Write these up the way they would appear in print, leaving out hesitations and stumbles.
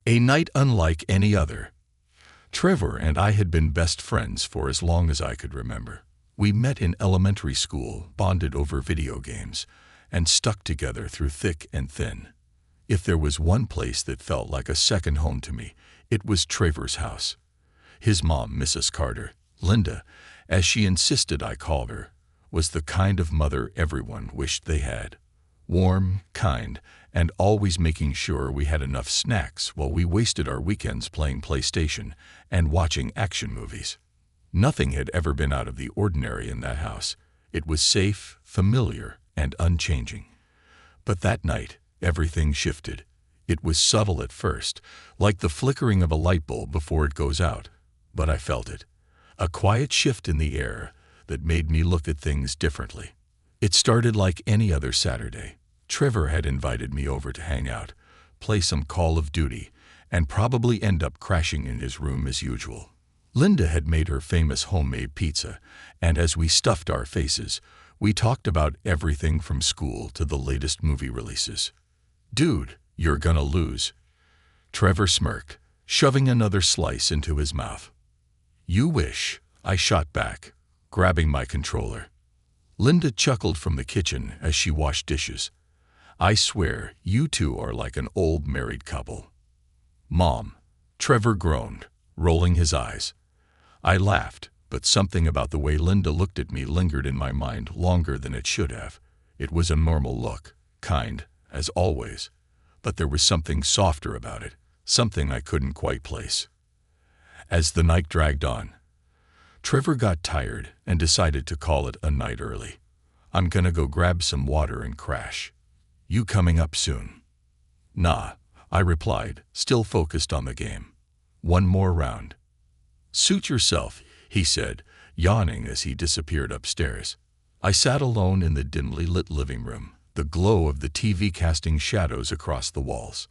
A night unlike any other. Trevor and I had been best friends for as long as I could remember. We met in elementary school, bonded over video games, and stuck together through thick and thin. If there was one place that felt like a second home to me, it was Trevor's house. His mom, Mrs. Carter, Linda, as she insisted I call her, was the kind of mother everyone wished they had. Warm, kind, and always making sure we had enough snacks while we wasted our weekends playing PlayStation and watching action movies. Nothing had ever been out of the ordinary in that house. It was safe, familiar, and unchanging. But that night, everything shifted. It was subtle at first, like the flickering of a light bulb before it goes out, but I felt it. A quiet shift in the air that made me look at things differently. It started like any other Saturday. Trevor had invited me over to hang out, play some Call of Duty, and probably end up crashing in his room as usual. Linda had made her famous homemade pizza, and as we stuffed our faces, we talked about everything from school to the latest movie releases. "Dude, you're gonna lose." Trevor smirked, shoving another slice into his mouth. "You wish," I shot back, grabbing my controller. Linda chuckled from the kitchen as she washed dishes. "I swear, you two are like an old married couple." "Mom," Trevor groaned, rolling his eyes. I laughed, but something about the way Linda looked at me lingered in my mind longer than it should have. It was a normal look, kind, as always, but there was something softer about it, something I couldn't quite place. As the night dragged on, Trevor got tired and decided to call it a night early. "I'm gonna go grab some water and crash. You coming up soon?" "Nah," I replied, still focused on the game. "One more round." "Suit yourself," he said, yawning as he disappeared upstairs. I sat alone in the dimly lit living room, the glow of the TV casting shadows across the walls.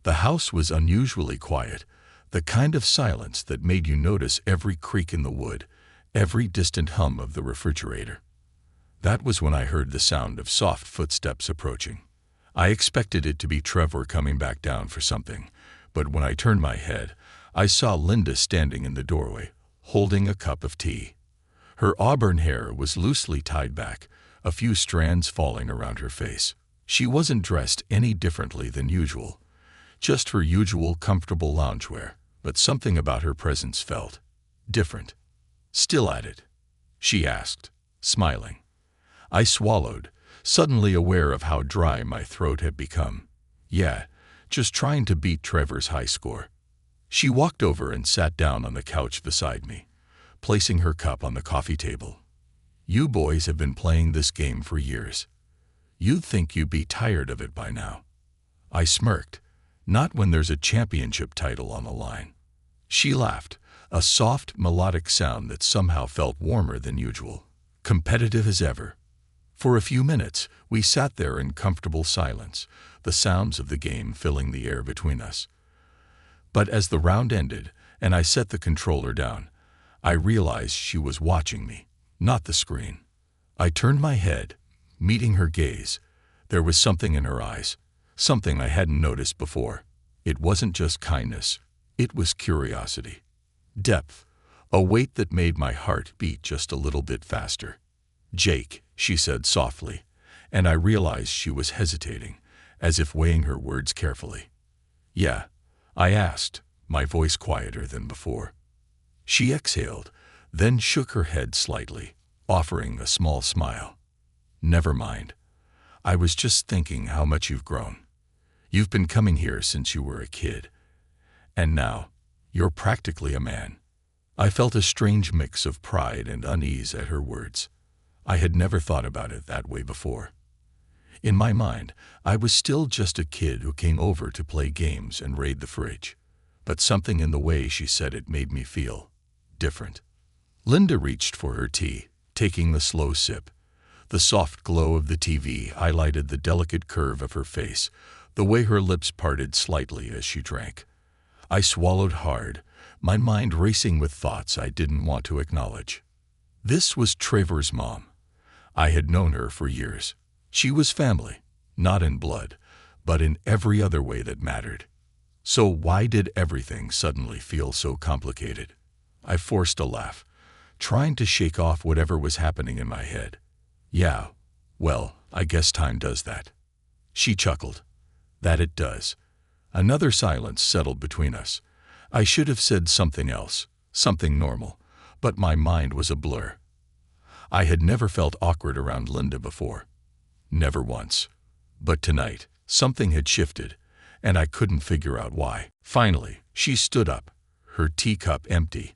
The house was unusually quiet, the kind of silence that made you notice every creak in the wood, every distant hum of the refrigerator. That was when I heard the sound of soft footsteps approaching. I expected it to be Trevor coming back down for something, but when I turned my head, I saw Linda standing in the doorway, holding a cup of tea. Her auburn hair was loosely tied back, a few strands falling around her face. She wasn't dressed any differently than usual, just her usual comfortable loungewear, but something about her presence felt different. "Still at it?" she asked, smiling. I swallowed, suddenly aware of how dry my throat had become. "Yeah, just trying to beat Trevor's high score." She walked over and sat down on the couch beside me, placing her cup on the coffee table. "You boys have been playing this game for years. You'd think you'd be tired of it by now." I smirked. "Not when there's a championship title on the line." She laughed, a soft, melodic sound that somehow felt warmer than usual, competitive as ever. For a few minutes, we sat there in comfortable silence, the sounds of the game filling the air between us. But as the round ended, and I set the controller down, I realized she was watching me, not the screen. I turned my head, meeting her gaze. There was something in her eyes, something I hadn't noticed before. It wasn't just kindness, it was curiosity. Depth, a weight that made my heart beat just a little bit faster. "Jake," she said softly, and I realized she was hesitating, as if weighing her words carefully. "Yeah?" I asked, my voice quieter than before. She exhaled, then shook her head slightly, offering a small smile. "Never mind. I was just thinking how much you've grown. You've been coming here since you were a kid. And now, you're practically a man." I felt a strange mix of pride and unease at her words. I had never thought about it that way before. In my mind, I was still just a kid who came over to play games and raid the fridge. But something in the way she said it made me feel different. Linda reached for her tea, taking the slow sip. The soft glow of the TV highlighted the delicate curve of her face, the way her lips parted slightly as she drank. I swallowed hard, my mind racing with thoughts I didn't want to acknowledge. This was Trevor's mom. I had known her for years. She was family, not in blood, but in every other way that mattered. So why did everything suddenly feel so complicated? I forced a laugh, trying to shake off whatever was happening in my head. Yeah, well, I guess time does that. She chuckled. That it does. Another silence settled between us. I should have said something else, something normal, but my mind was a blur. I had never felt awkward around Linda before. Never once. But tonight, something had shifted, and I couldn't figure out why. Finally, she stood up, her teacup empty.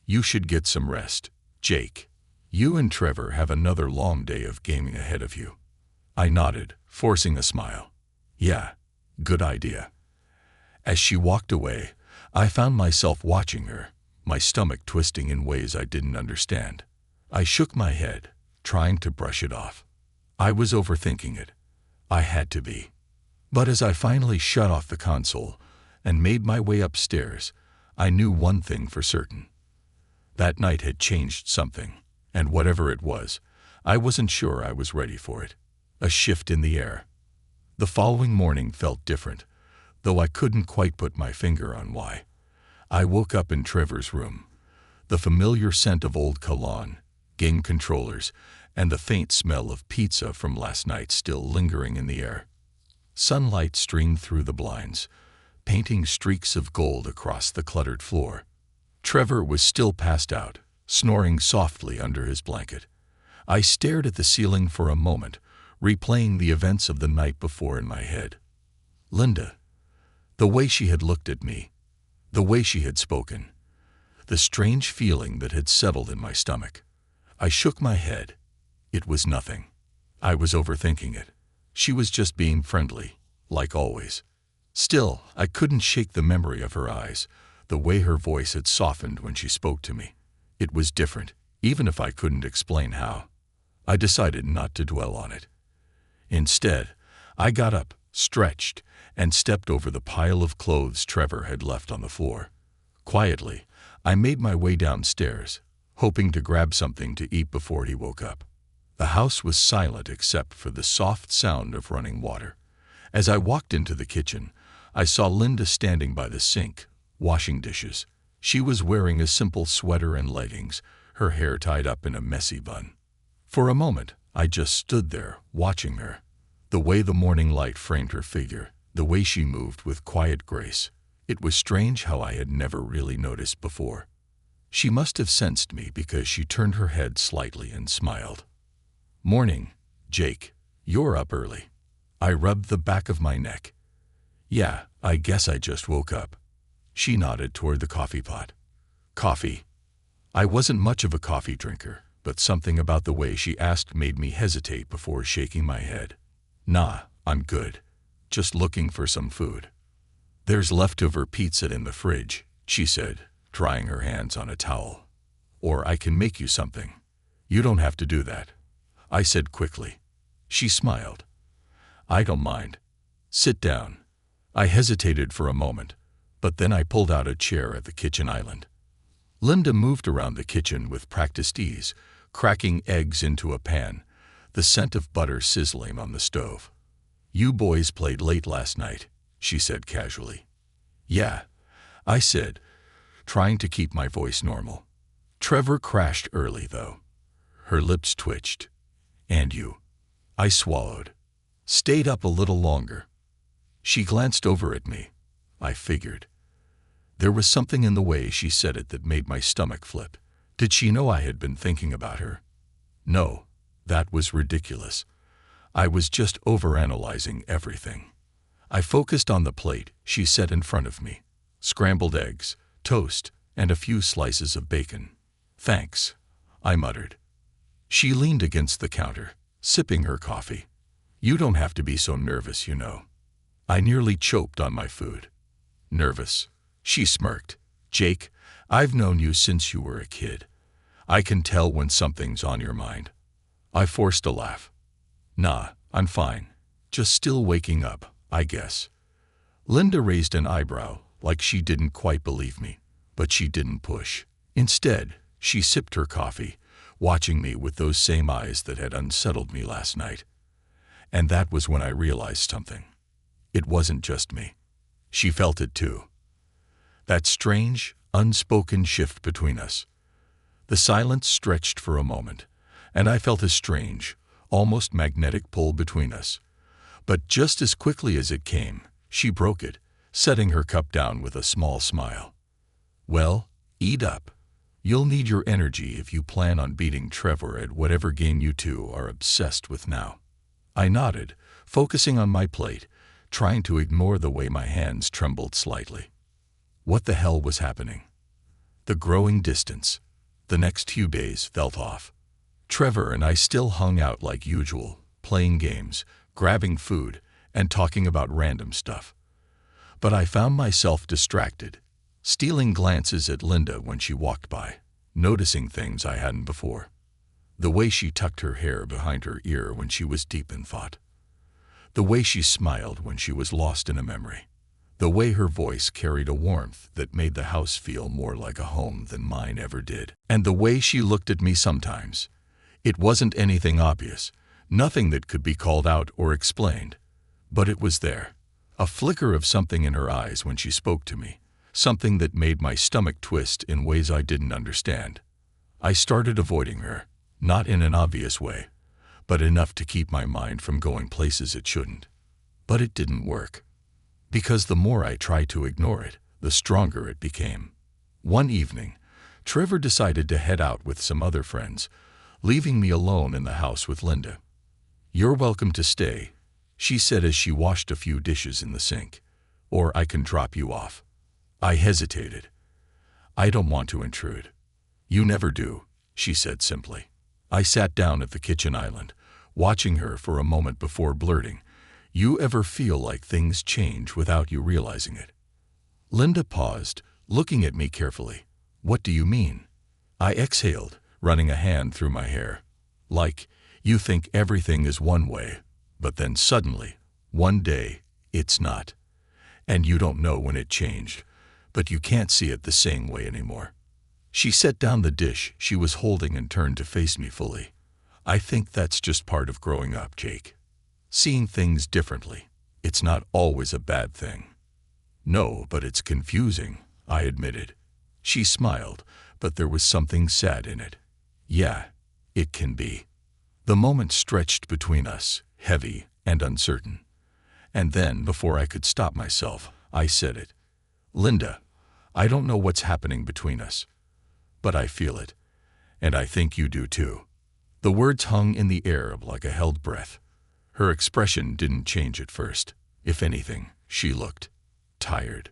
You should get some rest, Jake. You and Trevor have another long day of gaming ahead of you. I nodded, forcing a smile. Yeah, good idea. As she walked away, I found myself watching her, my stomach twisting in ways I didn't understand. I shook my head, trying to brush it off. I was overthinking it. I had to be. But as I finally shut off the console and made my way upstairs, I knew one thing for certain. That night had changed something, and whatever it was, I wasn't sure I was ready for it. A shift in the air. The following morning felt different, though I couldn't quite put my finger on why. I woke up in Trevor's room. The familiar scent of old cologne, game controllers, and the faint smell of pizza from last night still lingering in the air. Sunlight streamed through the blinds, painting streaks of gold across the cluttered floor. Trevor was still passed out, snoring softly under his blanket. I stared at the ceiling for a moment, replaying the events of the night before in my head. Linda. The way she had looked at me. The way she had spoken. The strange feeling that had settled in my stomach. I shook my head. It was nothing. I was overthinking it. She was just being friendly, like always. Still, I couldn't shake the memory of her eyes, the way her voice had softened when she spoke to me. It was different, even if I couldn't explain how. I decided not to dwell on it. Instead, I got up, stretched, and stepped over the pile of clothes Trevor had left on the floor. Quietly, I made my way downstairs, hoping to grab something to eat before he woke up. The house was silent except for the soft sound of running water. As I walked into the kitchen, I saw Linda standing by the sink, washing dishes. She was wearing a simple sweater and leggings, her hair tied up in a messy bun. For a moment, I just stood there, watching her. The way the morning light framed her figure, the way she moved with quiet grace. It was strange how I had never really noticed before. She must have sensed me because she turned her head slightly and smiled. Morning, Jake. You're up early. I rubbed the back of my neck. Yeah, I guess I just woke up. She nodded toward the coffee pot. Coffee. I wasn't much of a coffee drinker, but something about the way she asked made me hesitate before shaking my head. Nah, I'm good. Just looking for some food. There's leftover pizza in the fridge, she said, drying her hands on a towel. Or I can make you something. You don't have to do that, I said quickly. She smiled. I don't mind. Sit down. I hesitated for a moment, but then I pulled out a chair at the kitchen island. Linda moved around the kitchen with practiced ease, cracking eggs into a pan, the scent of butter sizzling on the stove. You boys played late last night, she said casually. Yeah, I said, trying to keep my voice normal. Trevor crashed early, though. Her lips twitched. And you? I swallowed. Stayed up a little longer. She glanced over at me. I figured. There was something in the way she said it that made my stomach flip. Did she know I had been thinking about her? No, that was ridiculous. I was just overanalyzing everything. I focused on the plate she set in front of me. Scrambled eggs, toast, and a few slices of bacon. Thanks, I muttered. She leaned against the counter, sipping her coffee. You don't have to be so nervous, you know. I nearly choked on my food. Nervous? She smirked. Jake, I've known you since you were a kid. I can tell when something's on your mind. I forced a laugh. Nah, I'm fine. Just still waking up, I guess. Linda raised an eyebrow, like she didn't quite believe me, but she didn't push. Instead, she sipped her coffee, watching me with those same eyes that had unsettled me last night. And that was when I realized something. It wasn't just me. She felt it too. That strange, unspoken shift between us. The silence stretched for a moment, and I felt a strange, almost magnetic pull between us. But just as quickly as it came, she broke it, setting her cup down with a small smile. "Well, eat up. You'll need your energy if you plan on beating Trevor at whatever game you two are obsessed with now." I nodded, focusing on my plate, trying to ignore the way my hands trembled slightly. What the hell was happening? The growing distance. The next few days felt off. Trevor and I still hung out like usual, playing games, grabbing food, and talking about random stuff. But I found myself distracted, stealing glances at Linda when she walked by, noticing things I hadn't before. The way she tucked her hair behind her ear when she was deep in thought. The way she smiled when she was lost in a memory. The way her voice carried a warmth that made the house feel more like a home than mine ever did. And the way she looked at me sometimes. It wasn't anything obvious, nothing that could be called out or explained. But it was there. A flicker of something in her eyes when she spoke to me. Something that made my stomach twist in ways I didn't understand. I started avoiding her, not in an obvious way, but enough to keep my mind from going places it shouldn't. But it didn't work. Because the more I tried to ignore it, the stronger it became. One evening, Trevor decided to head out with some other friends, leaving me alone in the house with Linda. "You're welcome to stay," she said as she washed a few dishes in the sink, "or I can drop you off." I hesitated. "I don't want to intrude." "You never do," she said simply. I sat down at the kitchen island, watching her for a moment before blurting, "You ever feel like things change without you realizing it?" Linda paused, looking at me carefully. "What do you mean?" I exhaled, running a hand through my hair. "Like, you think everything is one way, but then suddenly, one day, it's not. And you don't know when it changed, but you can't see it the same way anymore." She set down the dish she was holding and turned to face me fully. "I think that's just part of growing up, Jake. Seeing things differently. It's not always a bad thing." "No, but it's confusing," I admitted. She smiled, but there was something sad in it. "Yeah, it can be." The moment stretched between us, heavy and uncertain. And then, before I could stop myself, I said it. "Linda, I don't know what's happening between us, but I feel it, and I think you do too." The words hung in the air like a held breath. Her expression didn't change at first. If anything, she looked tired,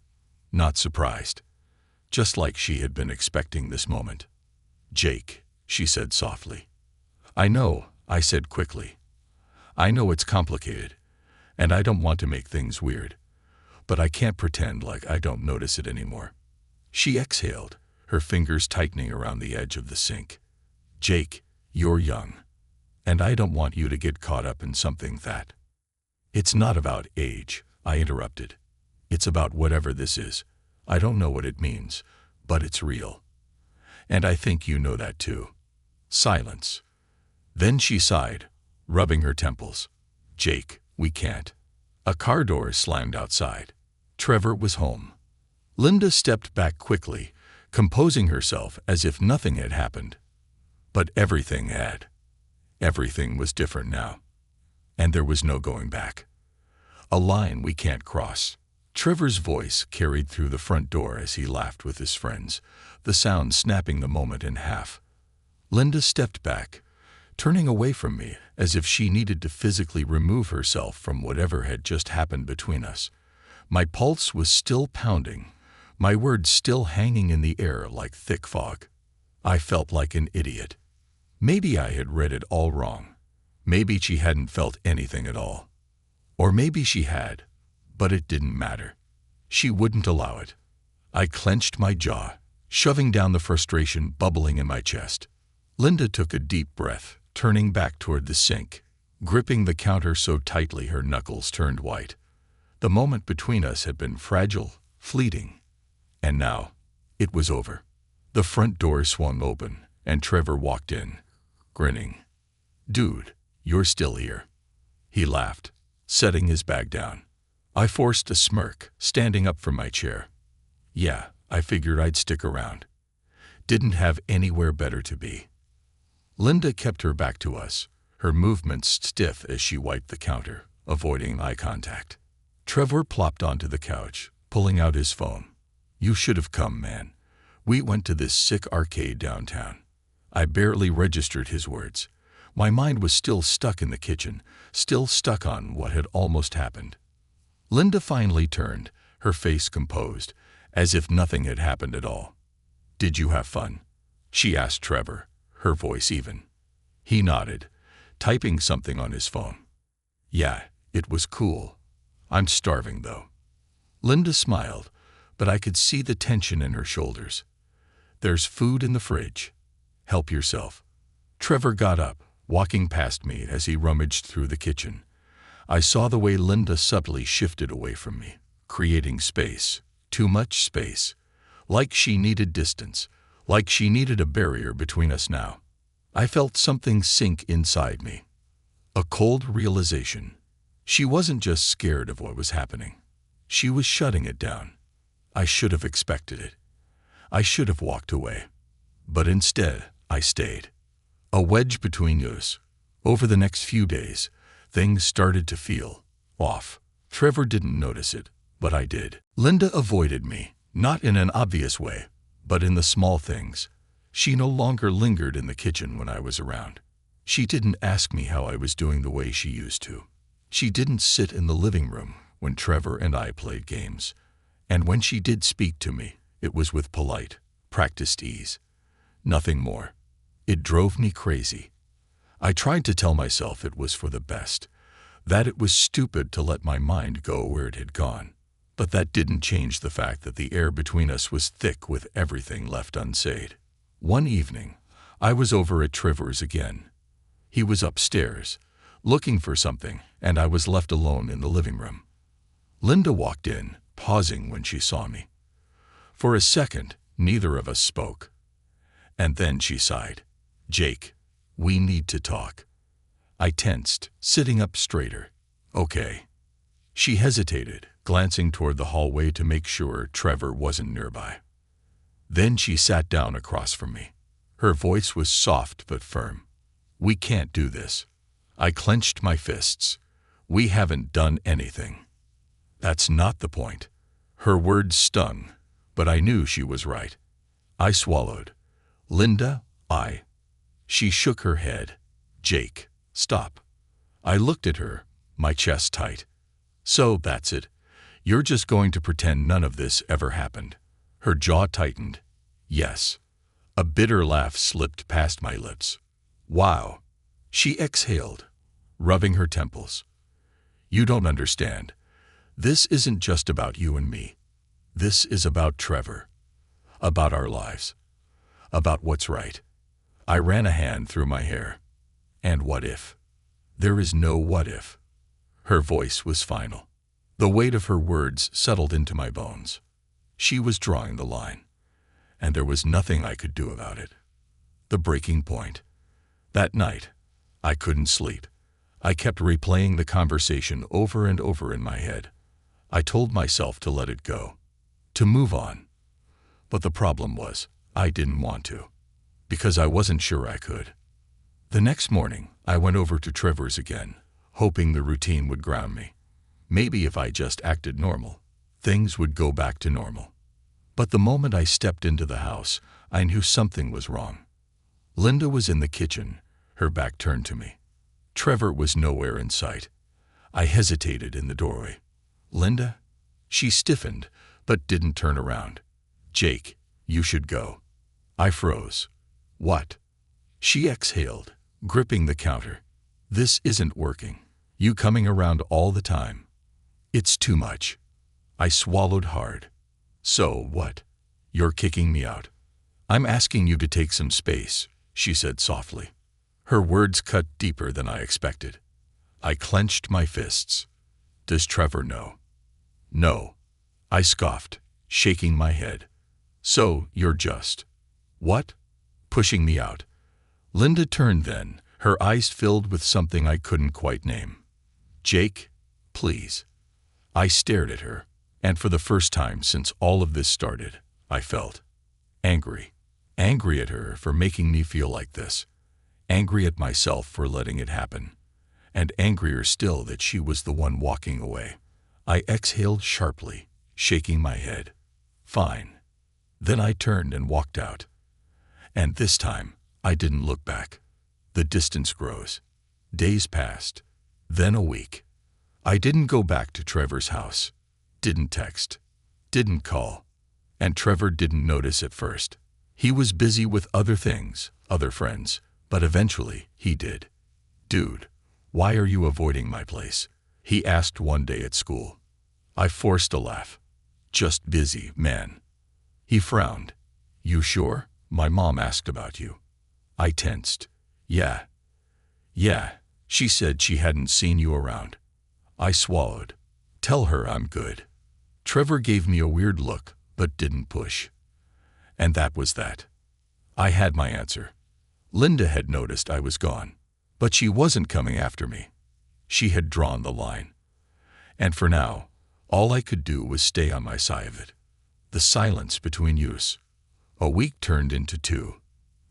not surprised, just like she had been expecting this moment. "Jake," she said softly. "I know," I said quickly. "I know it's complicated, and I don't want to make things weird, but I can't pretend like I don't notice it anymore." She exhaled, her fingers tightening around the edge of the sink. "Jake, you're young, and I don't want you to get caught up in something that—" "It's not about age," I interrupted. "It's about whatever this is. I don't know what it means, but it's real. And I think you know that too." Silence. Then she sighed, rubbing her temples. "Jake, we can't." A car door slammed outside. Trevor was home. Linda stepped back quickly, composing herself as if nothing had happened. But everything had. Everything was different now. And there was no going back. "A line we can't cross." Trevor's voice carried through the front door as he laughed with his friends, the sound snapping the moment in half. Linda stepped back, turning away from me as if she needed to physically remove herself from whatever had just happened between us. My pulse was still pounding, my words still hanging in the air like thick fog. I felt like an idiot. Maybe I had read it all wrong. Maybe she hadn't felt anything at all. Or maybe she had, but it didn't matter. She wouldn't allow it. I clenched my jaw, shoving down the frustration bubbling in my chest. Linda took a deep breath, turning back toward the sink, gripping the counter so tightly her knuckles turned white. The moment between us had been fragile, fleeting. And now, it was over. The front door swung open, and Trevor walked in, grinning. "Dude, you're still here." He laughed, setting his bag down. I forced a smirk, standing up from my chair. Yeah, I figured I'd stick around. Didn't have anywhere better to be. Linda kept her back to us, her movements stiff as she wiped the counter, avoiding eye contact. Trevor plopped onto the couch, pulling out his phone. You should have come, man. We went to this sick arcade downtown. I barely registered his words. My mind was still stuck in the kitchen, still stuck on what had almost happened. Linda finally turned, her face composed, as if nothing had happened at all. Did you have fun? She asked Trevor, her voice even. He nodded, typing something on his phone. Yeah, it was cool. I'm starving, though. Linda smiled, but I could see the tension in her shoulders. There's food in the fridge. Help yourself. Trevor got up, walking past me as he rummaged through the kitchen. I saw the way Linda subtly shifted away from me, creating space, too much space. Like she needed distance, like she needed a barrier between us now. I felt something sink inside me. A cold realization. She wasn't just scared of what was happening. She was shutting it down. I should have expected it. I should have walked away. But instead, I stayed. A wedge between us. Over the next few days, things started to feel off. Trevor didn't notice it, but I did. Linda avoided me, not in an obvious way, but in the small things. She no longer lingered in the kitchen when I was around. She didn't ask me how I was doing the way she used to. She didn't sit in the living room when Trevor and I played games. And when she did speak to me, it was with polite, practiced ease. Nothing more. It drove me crazy. I tried to tell myself it was for the best, that it was stupid to let my mind go where it had gone. But that didn't change the fact that the air between us was thick with everything left unsaid. One evening, I was over at Trevor's again. He was upstairs, looking for something, and I was left alone in the living room. Linda walked in, pausing when she saw me. For a second, neither of us spoke. And then she sighed. Jake, we need to talk. I tensed, sitting up straighter. Okay. She hesitated, glancing toward the hallway to make sure Trevor wasn't nearby. Then she sat down across from me. Her voice was soft but firm. We can't do this. I clenched my fists. We haven't done anything. That's not the point. Her words stung, but I knew she was right. I swallowed. Linda, She shook her head. Jake, stop. I looked at her, my chest tight. So that's it. You're just going to pretend none of this ever happened. Her jaw tightened. Yes. A bitter laugh slipped past my lips. Wow. She exhaled, rubbing her temples. You don't understand. This isn't just about you and me. This is about Trevor. About our lives. About what's right. I ran a hand through my hair. And what if? There is no what if. Her voice was final. The weight of her words settled into my bones. She was drawing the line, and there was nothing I could do about it. The breaking point. That night, I couldn't sleep. I kept replaying the conversation over and over in my head. I told myself to let it go, to move on. But the problem was, I didn't want to, because I wasn't sure I could. The next morning, I went over to Trevor's again, hoping the routine would ground me. Maybe if I just acted normal, things would go back to normal. But the moment I stepped into the house, I knew something was wrong. Linda was in the kitchen, her back turned to me. Trevor was nowhere in sight. I hesitated in the doorway. Linda? She stiffened, but didn't turn around. Jake, you should go. I froze. What? She exhaled, gripping the counter. This isn't working. You coming around all the time. It's too much. I swallowed hard. So what? You're kicking me out. I'm asking you to take some space, she said softly. Her words cut deeper than I expected. I clenched my fists. Does Trevor know? No. I scoffed, shaking my head. So you're just... What? Pushing me out. Linda turned then, her eyes filled with something I couldn't quite name. Jake, please. I stared at her, and for the first time since all of this started, I felt angry. Angry at her for making me feel like this. Angry at myself for letting it happen. And angrier still that she was the one walking away. I exhaled sharply, shaking my head. Fine. Then I turned and walked out. And this time, I didn't look back. The distance grows. Days passed. Then a week. I didn't go back to Trevor's house. Didn't text. Didn't call. And Trevor didn't notice at first. He was busy with other things, other friends, but eventually he did. Dude, why are you avoiding my place? He asked one day at school. I forced a laugh. Just busy, man. He frowned. You sure? My mom asked about you. I tensed. Yeah. She said she hadn't seen you around. I swallowed. Tell her I'm good. Trevor gave me a weird look, but didn't push. And that was that. I had my answer. Linda had noticed I was gone, but she wasn't coming after me. She had drawn the line. And for now, all I could do was stay on my side of it. The silence between us. A week turned into 2.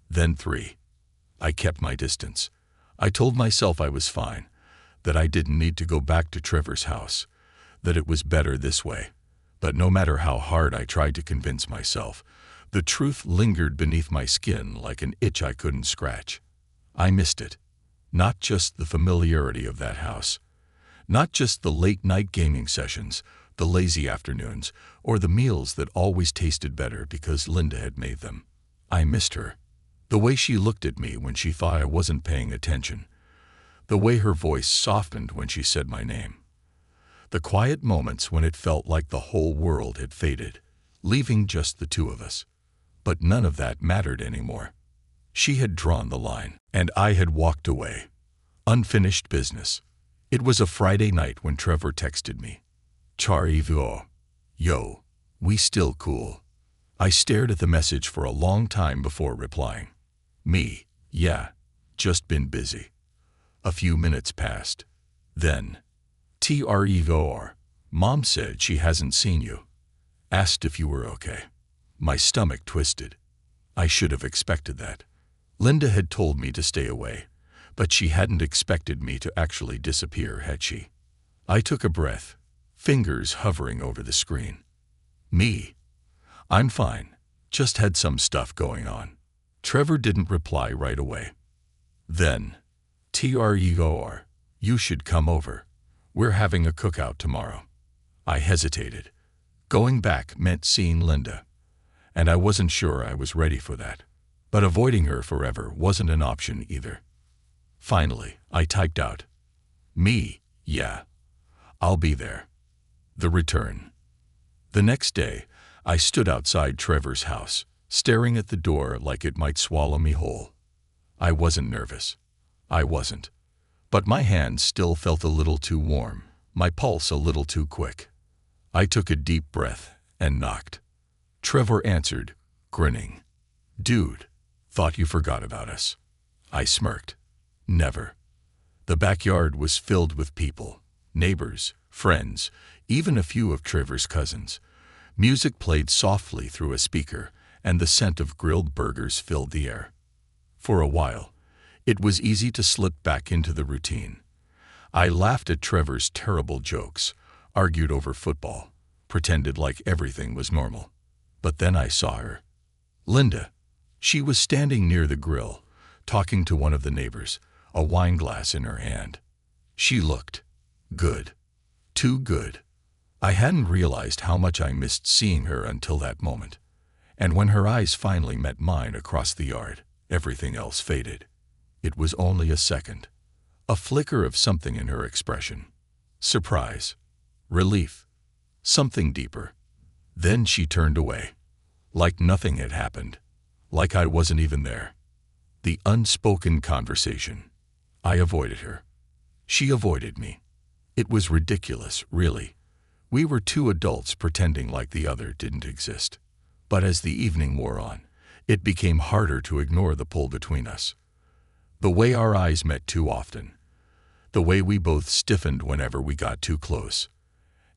Then 3. I kept my distance. I told myself I was fine, that I didn't need to go back to Trevor's house, that it was better this way. But no matter how hard I tried to convince myself, the truth lingered beneath my skin like an itch I couldn't scratch. I missed it. Not just the familiarity of that house. Not just the late-night gaming sessions, the lazy afternoons, or the meals that always tasted better because Linda had made them. I missed her. The way she looked at me when she thought I wasn't paying attention. The way her voice softened when she said my name. The quiet moments when it felt like the whole world had faded, leaving just the two of us. But none of that mattered anymore. She had drawn the line, and I had walked away. Unfinished business. It was a Friday night when Trevor texted me. Charivo. Yo, we still cool. I stared at the message for a long time before replying. Me, yeah, just been busy. A few minutes passed. Then, Trevor, Mom said she hasn't seen you. Asked if you were okay. My stomach twisted. I should have expected that. Linda had told me to stay away, but she hadn't expected me to actually disappear, had she? I took a breath, fingers hovering over the screen. Me? I'm fine. Just had some stuff going on. Trevor didn't reply right away. Then, Trevor, you should come over. We're having a cookout tomorrow. I hesitated. Going back meant seeing Linda, and I wasn't sure I was ready for that. But avoiding her forever wasn't an option either. Finally, I typed out, me, yeah, I'll be there. The return. The next day, I stood outside Trevor's house, staring at the door like it might swallow me whole. I wasn't nervous. I wasn't. But my hands still felt a little too warm, my pulse a little too quick. I took a deep breath and knocked. Trevor answered, grinning. Dude, thought you forgot about us. I smirked. Never. The backyard was filled with people, neighbors, friends, even a few of Trevor's cousins. Music played softly through a speaker, and the scent of grilled burgers filled the air. For a while, it was easy to slip back into the routine. I laughed at Trevor's terrible jokes, argued over football, pretended like everything was normal. But then I saw her. Linda. She was standing near the grill, talking to one of the neighbors, a wine glass in her hand. She looked good. Too good. I hadn't realized how much I missed seeing her until that moment. And when her eyes finally met mine across the yard, everything else faded. It was only a second. A flicker of something in her expression. Surprise. Relief. Something deeper. Then she turned away. Like nothing had happened. Like I wasn't even there. The unspoken conversation. I avoided her. She avoided me. It was ridiculous, really. We were two adults pretending like the other didn't exist. But as the evening wore on, it became harder to ignore the pull between us. The way our eyes met too often. The way we both stiffened whenever we got too close.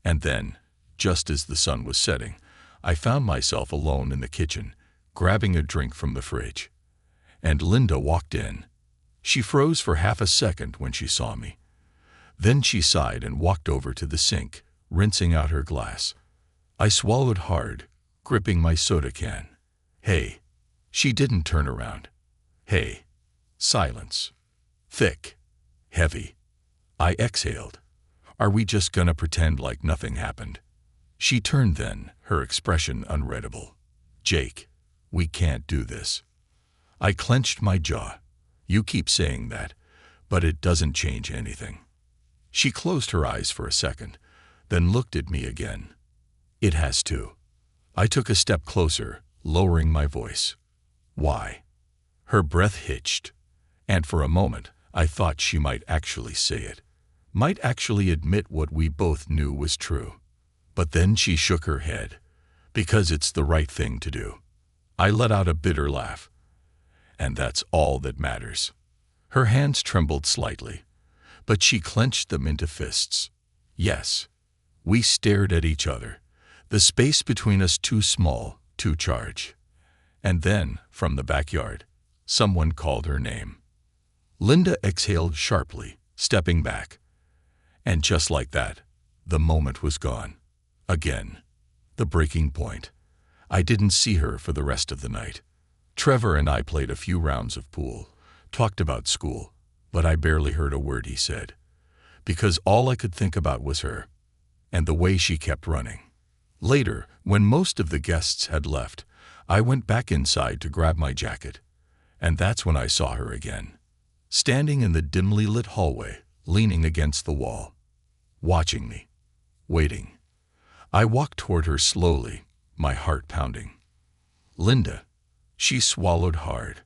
And then, just as the sun was setting, I found myself alone in the kitchen, grabbing a drink from the fridge. And Linda walked in. She froze for half a second when she saw me. Then she sighed and walked over to the sink, rinsing out her glass. I swallowed hard, gripping my soda can. Hey. She didn't turn around. Hey. Silence. Thick. Heavy. I exhaled. Are we just gonna pretend like nothing happened? She turned then, her expression unreadable. Jake, we can't do this. I clenched my jaw. You keep saying that, but it doesn't change anything. She closed her eyes for a second, then looked at me again. It has to. I took a step closer, lowering my voice. Why? Her breath hitched, and for a moment I thought she might actually say it, might actually admit what we both knew was true. But then she shook her head, because it's the right thing to do. I let out a bitter laugh. And that's all that matters. Her hands trembled slightly, but she clenched them into fists. Yes. We stared at each other, the space between us too small, too charged. And then, from the backyard, someone called her name. Linda exhaled sharply, stepping back. And just like that, the moment was gone. Again. The breaking point. I didn't see her for the rest of the night. Trevor and I played a few rounds of pool, talked about school, but I barely heard a word he said, because all I could think about was her, and the way she kept running. Later, when most of the guests had left, I went back inside to grab my jacket, and that's when I saw her again, standing in the dimly lit hallway, leaning against the wall, watching me, waiting. I walked toward her slowly, my heart pounding. Linda. She swallowed hard.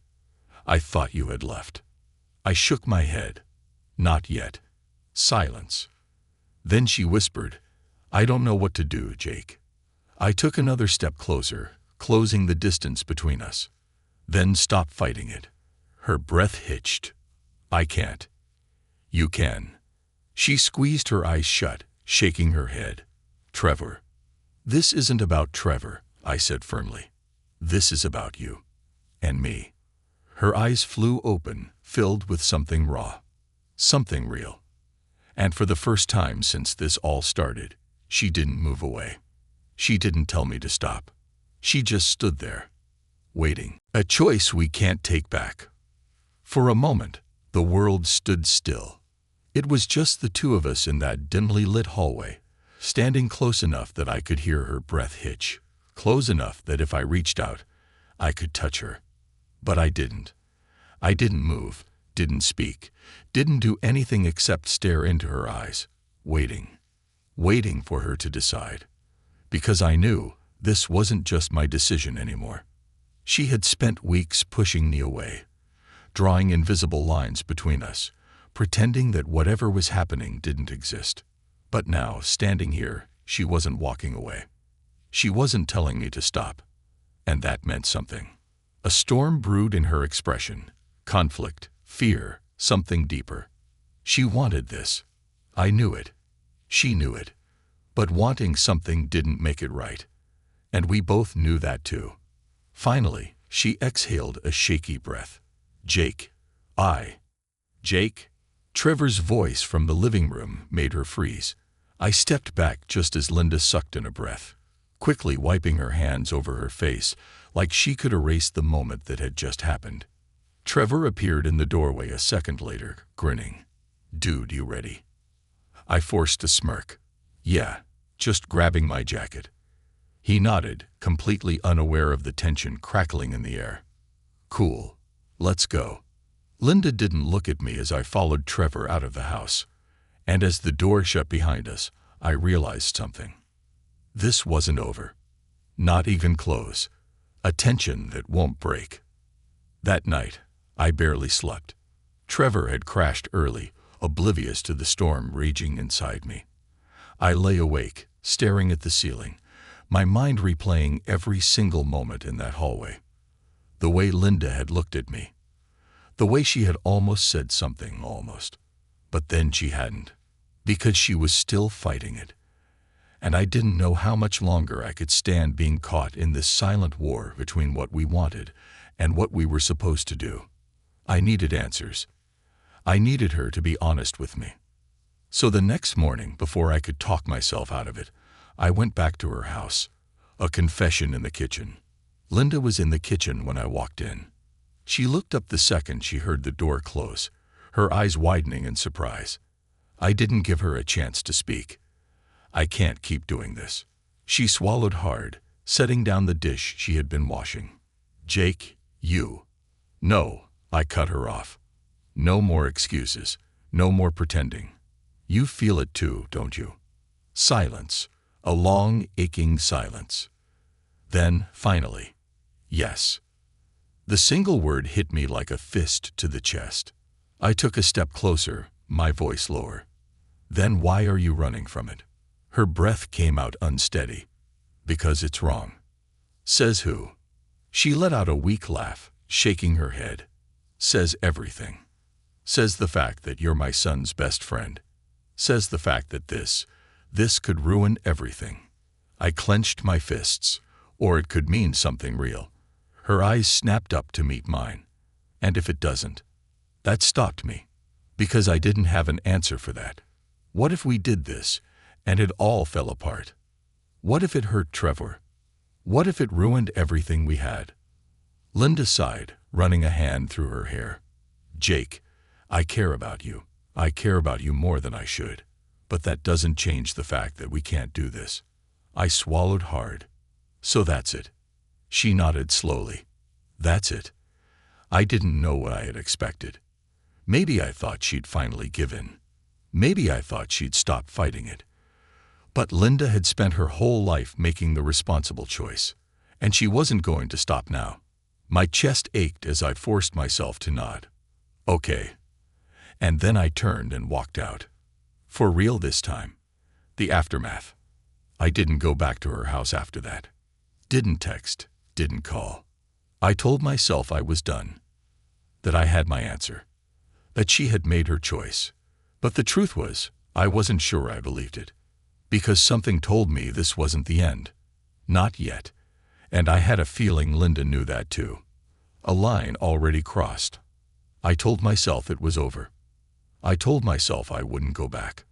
I thought you had left. I shook my head. Not yet. Silence. Then she whispered, I don't know what to do, Jake. I took another step closer, closing the distance between us. Then stopped fighting it. Her breath hitched. I can't. You can. She squeezed her eyes shut, shaking her head. Trevor. This isn't about Trevor, I said firmly. This is about you. And me. Her eyes flew open, filled with something raw. Something real. And for the first time since this all started, she didn't move away. She didn't tell me to stop. She just stood there, waiting. A choice we can't take back. For a moment, the world stood still. It was just the two of us in that dimly lit hallway, standing close enough that I could hear her breath hitch, close enough that if I reached out, I could touch her. But I didn't. I didn't move, didn't speak, didn't do anything except stare into her eyes, waiting. Waiting for her to decide. Because I knew this wasn't just my decision anymore. She had spent weeks pushing me away, drawing invisible lines between us, pretending that whatever was happening didn't exist. But now, standing here, she wasn't walking away. She wasn't telling me to stop. And that meant something. A storm brewed in her expression. Conflict, fear, something deeper. She wanted this. I knew it. She knew it. But wanting something didn't make it right. And we both knew that too. Finally, she exhaled a shaky breath. Jake. Jake. Trevor's voice from the living room made her freeze. I stepped back just as Linda sucked in a breath, quickly wiping her hands over her face like she could erase the moment that had just happened. Trevor appeared in the doorway a second later, grinning. Dude, you ready? I forced a smirk. Yeah, just grabbing my jacket. He nodded, completely unaware of the tension crackling in the air. Cool. Let's go. Linda didn't look at me as I followed Trevor out of the house, and as the door shut behind us, I realized something. This wasn't over. Not even close. A tension that won't break. That night, I barely slept. Trevor had crashed early, oblivious to the storm raging inside me. I lay awake, staring at the ceiling, my mind replaying every single moment in that hallway. The way Linda had looked at me. The way she had almost said something, but then she hadn't, because she was still fighting it. and I didn't know how much longer I could stand being caught in this silent war between what we wanted and what we were supposed to do. I needed answers. I needed her to be honest with me. So the next morning, before I could talk myself out of it, I went back to her house. A confession in the kitchen. Linda was in the kitchen when I walked in. She looked up the second she heard the door close, her eyes widening in surprise. I didn't give her a chance to speak. I can't keep doing this. She swallowed hard, setting down the dish she had been washing. Jake, you. No, I cut her off. No more excuses. No more pretending. You feel it too, don't you? Silence. A long, aching silence. Then, finally, yes. The single word hit me like a fist to the chest. I took a step closer, my voice lower. Then why are you running from it? Her breath came out unsteady. Because it's wrong. Says who? She let out a weak laugh, shaking her head. Says everything. Says the fact that you're my son's best friend. Says the fact that this could ruin everything. I clenched my fists, or it could mean something real. Her eyes snapped up to meet mine. And if it doesn't? That stopped me, because I didn't have an answer for that. What if we did this, and it all fell apart? What if it hurt Trevor? What if it ruined everything we had? Linda sighed, running a hand through her hair. Jake, I care about you. I care about you more than I should. But that doesn't change the fact that we can't do this. I swallowed hard. So that's it. She nodded slowly. That's it. I didn't know what I had expected. Maybe I thought she'd finally give in. Maybe I thought she'd stop fighting it. But Linda had spent her whole life making the responsible choice, and she wasn't going to stop now. My chest ached as I forced myself to nod. Okay. And then I turned and walked out. For real this time. The aftermath. I didn't go back to her house after that. Didn't text, didn't call. I told myself I was done. That I had my answer. That she had made her choice. But the truth was, I wasn't sure I believed it. Because something told me this wasn't the end. Not yet. And I had a feeling Linda knew that too. A line already crossed. I told myself it was over. I told myself I wouldn't go back.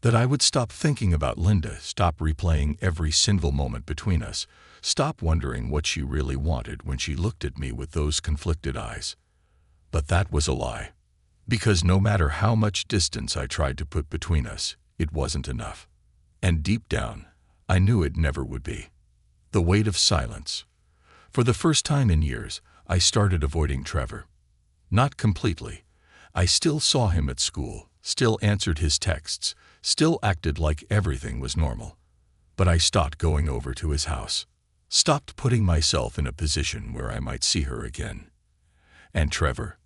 That I would stop thinking about Linda, stop replaying every single moment between us, stop wondering what she really wanted when she looked at me with those conflicted eyes. But that was a lie. Because no matter how much distance I tried to put between us, it wasn't enough. And deep down, I knew it never would be. The weight of silence. For the first time in years, I started avoiding Trevor. Not completely. I still saw him at school, still answered his texts, still acted like everything was normal. But I stopped going over to his house. Stopped putting myself in a position where I might see her again. And Trevor?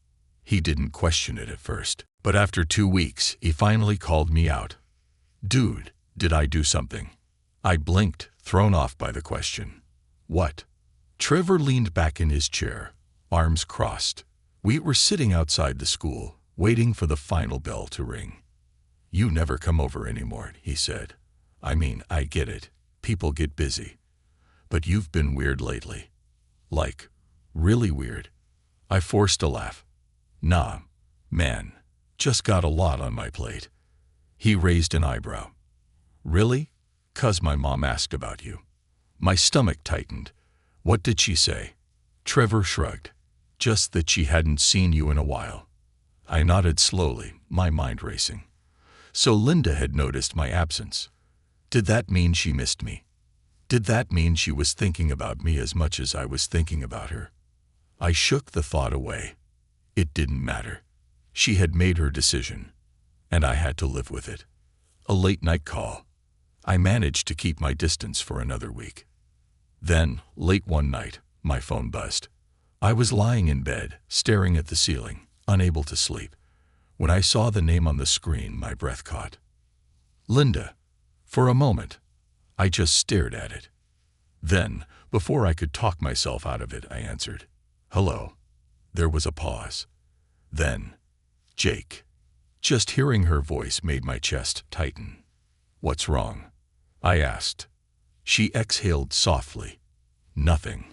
He didn't question it at first. But after 2 weeks, he finally called me out. Dude, did I do something? I blinked, thrown off by the question. What? Trevor leaned back in his chair, arms crossed. We were sitting outside the school, waiting for the final bell to ring. You never come over anymore, he said. I mean, I get it. People get busy. But you've been weird lately. Like, really weird. I forced a laugh. Nah, man, just got a lot on my plate. He raised an eyebrow. Really? 'Cause my mom asked about you. My stomach tightened. What did she say? Trevor shrugged. Just that she hadn't seen you in a while. I nodded slowly, my mind racing. So Linda had noticed my absence. Did that mean she missed me? Did that mean she was thinking about me as much as I was thinking about her? I shook the thought away. It didn't matter. She had made her decision, and I had to live with it. A late-night call. I managed to keep my distance for another week. Then, late one night, my phone buzzed. I was lying in bed, staring at the ceiling, unable to sleep. When I saw the name on the screen, my breath caught. Linda. For a moment, I just stared at it. Then, before I could talk myself out of it, I answered, "Hello." There was a pause. Then, "Jake." Just hearing her voice made my chest tighten. "What's wrong?" I asked. She exhaled softly. Nothing.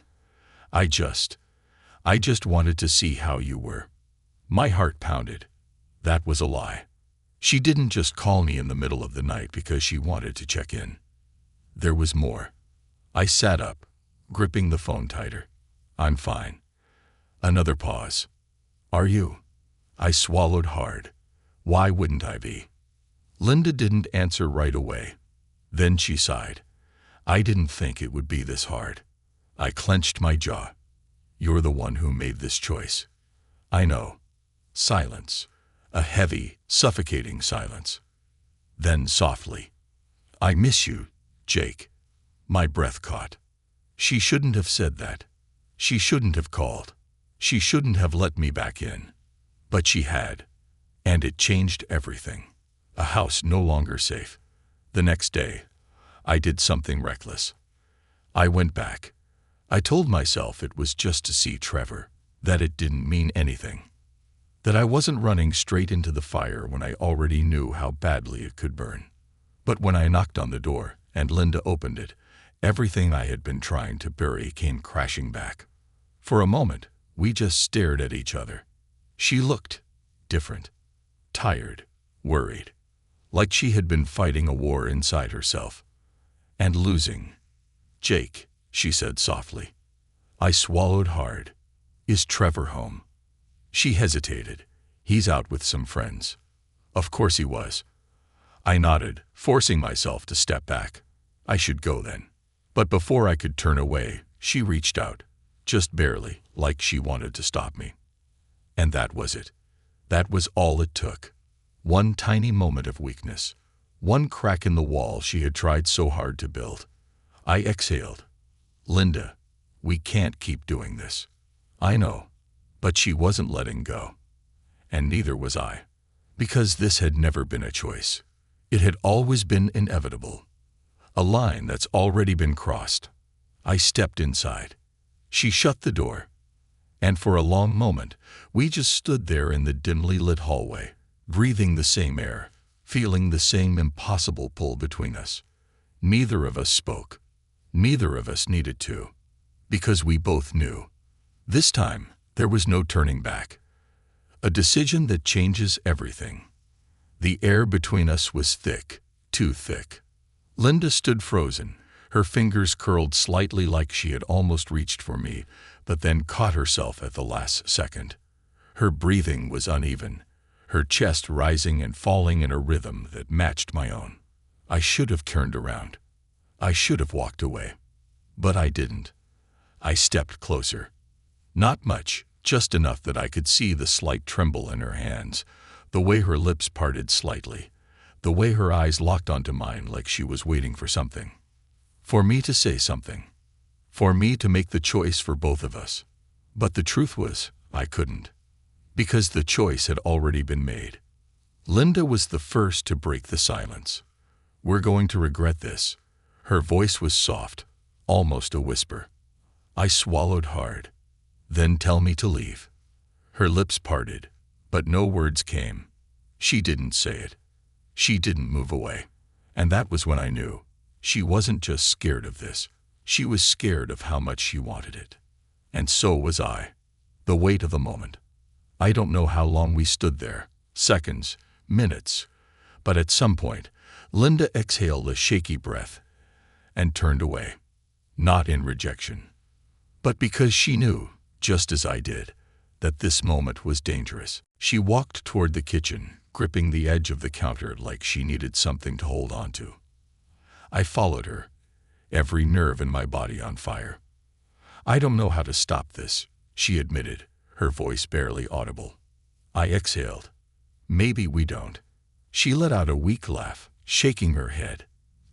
I just wanted to see how you were. My heart pounded. That was a lie. She didn't just call me in the middle of the night because she wanted to check in. There was more. I sat up, gripping the phone tighter. I'm fine. Another pause. Are you? I swallowed hard. Why wouldn't I be? Linda didn't answer right away. Then she sighed. I didn't think it would be this hard. I clenched my jaw. You're the one who made this choice. I know. Silence. A heavy, suffocating silence. Then softly. I miss you, Jake. My breath caught. She shouldn't have said that. She shouldn't have called. She shouldn't have let me back in. But she had. And it changed everything. A house no longer safe. The next day, I did something reckless. I went back. I told myself it was just to see Trevor, that it didn't mean anything. That I wasn't running straight into the fire when I already knew how badly it could burn. But when I knocked on the door and Linda opened it, everything I had been trying to bury came crashing back. For a moment, we just stared at each other. She looked different, tired, worried, like she had been fighting a war inside herself. And losing. Jake, she said softly. I swallowed hard. Is Trevor home? She hesitated. He's out with some friends. Of course he was. I nodded, forcing myself to step back. I should go then. But before I could turn away, she reached out, just barely, like she wanted to stop me. And that was it. That was all it took. One tiny moment of weakness. One crack in the wall she had tried so hard to build. I exhaled. Linda, we can't keep doing this. I know. But she wasn't letting go. And neither was I. Because this had never been a choice. It had always been inevitable. A line that's already been crossed. I stepped inside. She shut the door. And for a long moment, we just stood there in the dimly lit hallway, breathing the same air, feeling the same impossible pull between us. Neither of us spoke. Neither of us needed to. Because we both knew. This time, there was no turning back. A decision that changes everything. The air between us was thick, too thick. Linda stood frozen, her fingers curled slightly like she had almost reached for me, but then caught herself at the last second. Her breathing was uneven, her chest rising and falling in a rhythm that matched my own. I should have turned around. I should have walked away. But I didn't. I stepped closer. Not much, just enough that I could see the slight tremble in her hands, the way her lips parted slightly, the way her eyes locked onto mine like she was waiting for something. For me to say something. For me to make the choice for both of us. But the truth was, I couldn't. Because the choice had already been made. Linda was the first to break the silence. We're going to regret this. Her voice was soft, almost a whisper. I swallowed hard. Then tell me to leave. Her lips parted, but no words came. She didn't say it. She didn't move away. And that was when I knew. She wasn't just scared of this. She was scared of how much she wanted it. And so was I. The weight of the moment. I don't know how long we stood there. Seconds, minutes. But at some point, Linda exhaled a shaky breath and turned away. Not in rejection. But because she knew, just as I did, that this moment was dangerous. She walked toward the kitchen, gripping the edge of the counter like she needed something to hold on to. I followed her, every nerve in my body on fire. I don't know how to stop this, she admitted, her voice barely audible. I exhaled. Maybe we don't. She let out a weak laugh, shaking her head.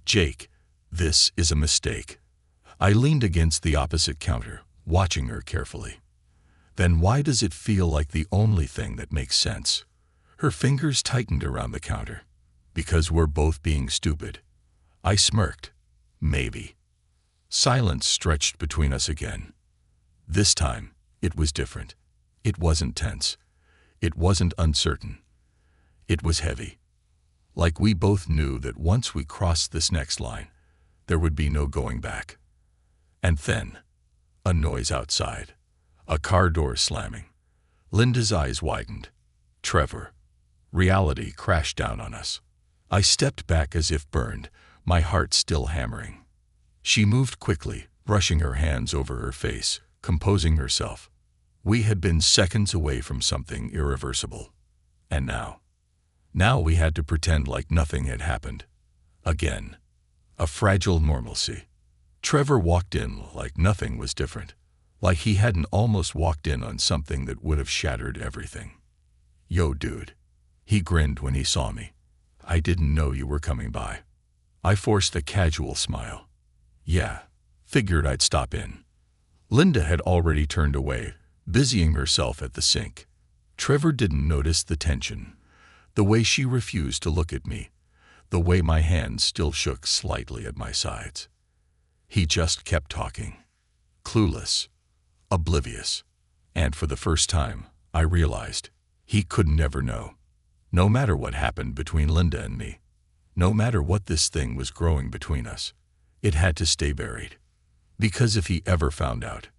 Jake, this is a mistake. I leaned against the opposite counter, watching her carefully. Then why does it feel like the only thing that makes sense? Her fingers tightened around the counter. Because we're both being stupid. I smirked. Maybe. Silence stretched between us again. This time, it was different. It wasn't tense. It wasn't uncertain. It was heavy. Like we both knew that once we crossed this next line, There would be no going back. And then, a noise outside. A car door slamming. Linda's eyes widened. Trevor. Reality crashed down on us. I stepped back as if burned, my heart still hammering. She moved quickly, brushing her hands over her face, composing herself. We had been seconds away from something irreversible. And now we had to pretend like nothing had happened. Again. A fragile normalcy. Trevor walked in like nothing was different, like he hadn't almost walked in on something that would have shattered everything. "Yo, dude." He grinned when he saw me. "I didn't know you were coming by." I forced a casual smile. "Yeah, figured I'd stop in." Linda had already turned away, busying herself at the sink. Trevor didn't notice the tension, the way she refused to look at me, the way my hands still shook slightly at my sides. He just kept talking, clueless, oblivious, and for the first time, I realized he could never know. No matter what happened between Linda and me, no matter what this thing was growing between us, it had to stay buried. Because if he ever found out,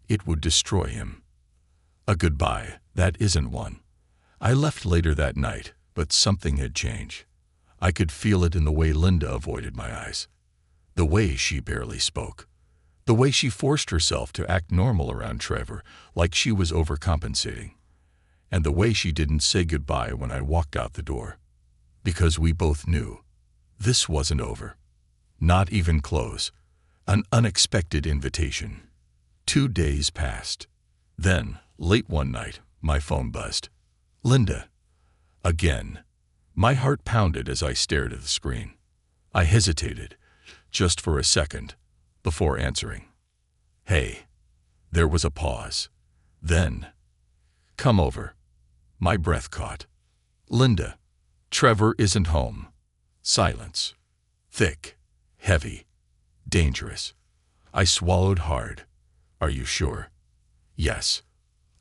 it would destroy him. A goodbye, that isn't one. I left later that night, but something had changed. I could feel it in the way Linda avoided my eyes, the way she barely spoke, the way she forced herself to act normal around Trevor, like she was overcompensating, and the way she didn't say goodbye when I walked out the door. Because we both knew this wasn't over. Not even close. An unexpected invitation. 2 days passed. Then, late one night, my phone buzzed. Linda. Again. My heart pounded as I stared at the screen. I hesitated, just for a second, before answering. "Hey." There was a pause. Then, "Come over." My breath caught. "Linda. Trevor isn't home." Silence. Thick, heavy, dangerous. I swallowed hard. "Are you sure?" "Yes."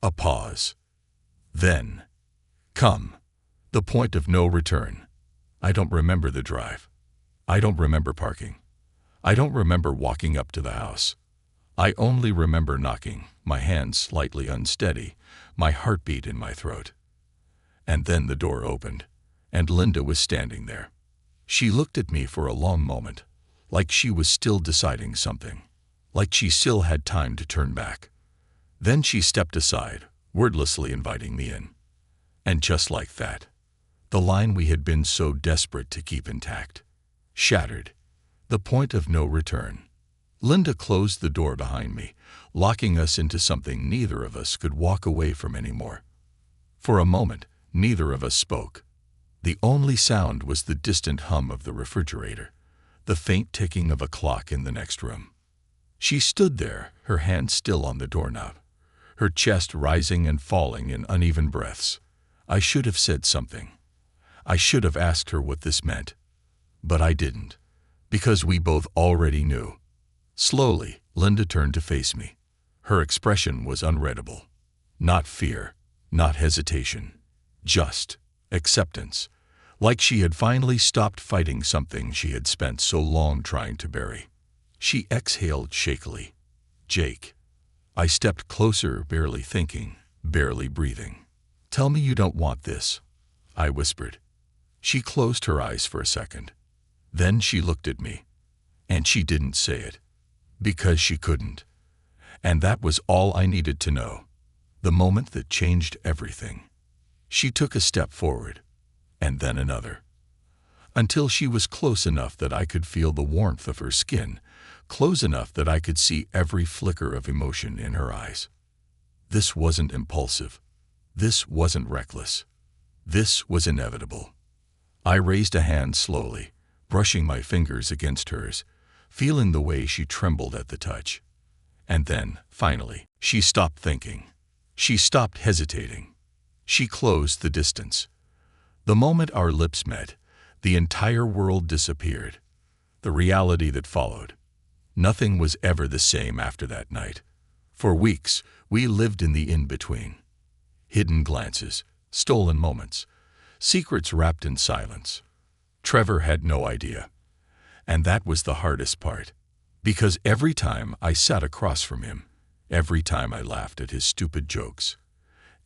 A pause. Then, "Come." The point of no return. I don't remember the drive. I don't remember parking. I don't remember walking up to the house. I only remember knocking, my hands slightly unsteady, my heartbeat in my throat. And then the door opened, and Linda was standing there. She looked at me for a long moment, like she was still deciding something, like she still had time to turn back. Then she stepped aside, wordlessly inviting me in. And just like that, the line we had been so desperate to keep intact, shattered. The point of no return. Linda closed the door behind me, locking us into something neither of us could walk away from anymore. For a moment, neither of us spoke. The only sound was the distant hum of the refrigerator, the faint ticking of a clock in the next room. She stood there, her hand still on the doorknob, her chest rising and falling in uneven breaths. I should have said something. I should have asked her what this meant. But I didn't, because we both already knew. Slowly, Linda turned to face me. Her expression was unreadable. Not fear, not hesitation, just acceptance, like she had finally stopped fighting something she had spent so long trying to bury. She exhaled shakily. "Jake." I stepped closer, barely thinking, barely breathing. "Tell me you don't want this," I whispered. She closed her eyes for a second. Then she looked at me, and she didn't say it, because she couldn't. And that was all I needed to know, the moment that changed everything. She took a step forward, and then another, until she was close enough that I could feel the warmth of her skin, close enough that I could see every flicker of emotion in her eyes. This wasn't impulsive. This wasn't reckless. This was inevitable. I raised a hand slowly, brushing my fingers against hers, feeling the way she trembled at the touch. And then, finally, she stopped thinking. She stopped hesitating. She closed the distance. The moment our lips met, the entire world disappeared. The reality that followed. Nothing was ever the same after that night. For weeks, we lived in the in-between. Hidden glances, stolen moments, secrets wrapped in silence. Trevor had no idea. And that was the hardest part. Because every time I sat across from him, every time I laughed at his stupid jokes,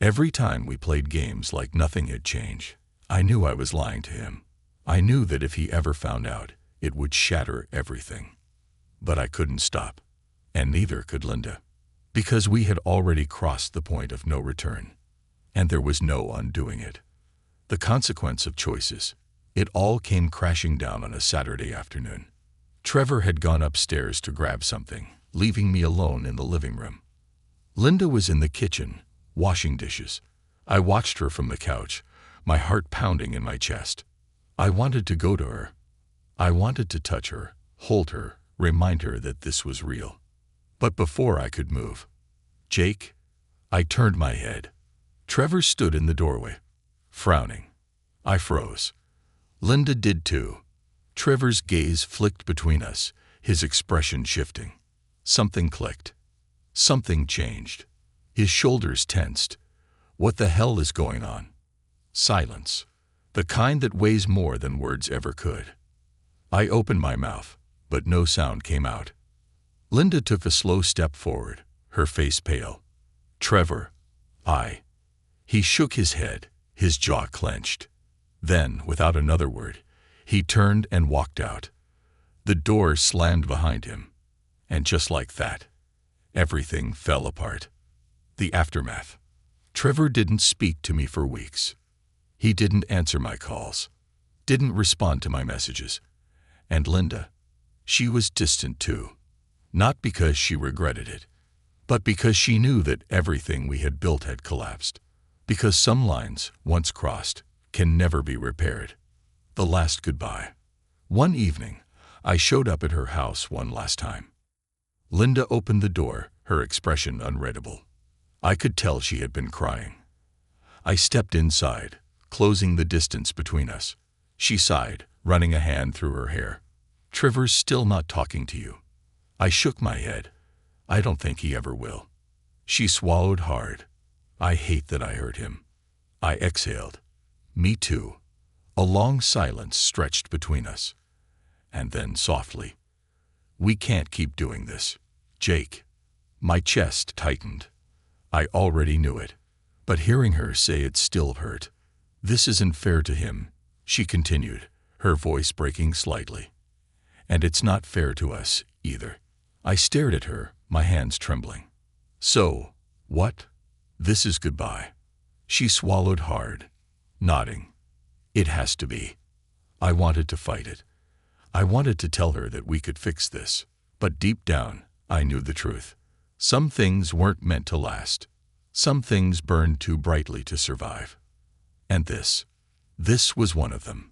every time we played games like nothing had changed, I knew I was lying to him. I knew that if he ever found out, it would shatter everything. But I couldn't stop, and neither could Linda, because we had already crossed the point of no return, and there was no undoing it. The consequence of choices. It all came crashing down on a Saturday afternoon. Trevor had gone upstairs to grab something, leaving me alone in the living room. Linda was in the kitchen, washing dishes. I watched her from the couch, my heart pounding in my chest. I wanted to go to her. I wanted to touch her, hold her, remind her that this was real. But before I could move, Jake, I turned my head. Trevor stood in the doorway, frowning. I froze. Linda did too. Trevor's gaze flicked between us, his expression shifting. Something clicked. Something changed. His shoulders tensed. What the hell is going on? Silence. The kind that weighs more than words ever could. I opened my mouth, but no sound came out. Linda took a slow step forward, her face pale. Trevor. He shook his head, his jaw clenched. Then, without another word, he turned and walked out. The door slammed behind him. And just like that, everything fell apart. The aftermath. Trevor didn't speak to me for weeks. He didn't answer my calls, didn't respond to my messages. And Linda, she was distant too. Not because she regretted it, but because she knew that everything we had built had collapsed. Because some lines, once crossed, can never be repaired. The last goodbye. One evening, I showed up at her house one last time. Linda opened the door, her expression unreadable. I could tell she had been crying. I stepped inside, closing the distance between us. She sighed, running a hand through her hair. Trevor's still not talking to you. I shook my head. I don't think he ever will. She swallowed hard. I hate that I hurt him. I exhaled. Me too. A long silence stretched between us. And then softly, we can't keep doing this, Jake. My chest tightened. I already knew it, but hearing her say it still hurt. This isn't fair to him, she continued, her voice breaking slightly. And it's not fair to us, either. I stared at her, my hands trembling. So, what? This is goodbye. She swallowed hard, nodding. It has to be. I wanted to fight it. I wanted to tell her that we could fix this, but deep down, I knew the truth. Some things weren't meant to last. Some things burned too brightly to survive. And this was one of them.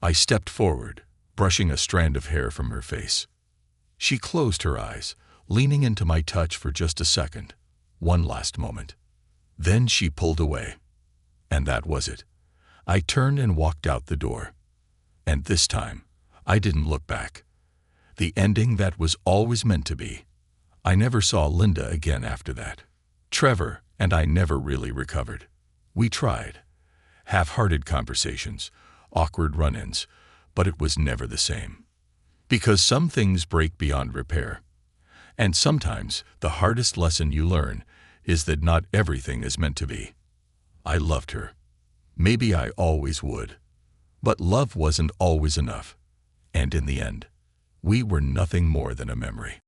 I stepped forward, brushing a strand of hair from her face. She closed her eyes, leaning into my touch for just a second, one last moment. Then she pulled away. And that was it. I turned and walked out the door. And this time, I didn't look back. The ending that was always meant to be. I never saw Linda again after that. Trevor and I never really recovered. We tried. Half-hearted conversations, awkward run-ins, but it was never the same. Because some things break beyond repair. And sometimes the hardest lesson you learn is that not everything is meant to be. I loved her. Maybe I always would. But love wasn't always enough. And in the end, we were nothing more than a memory.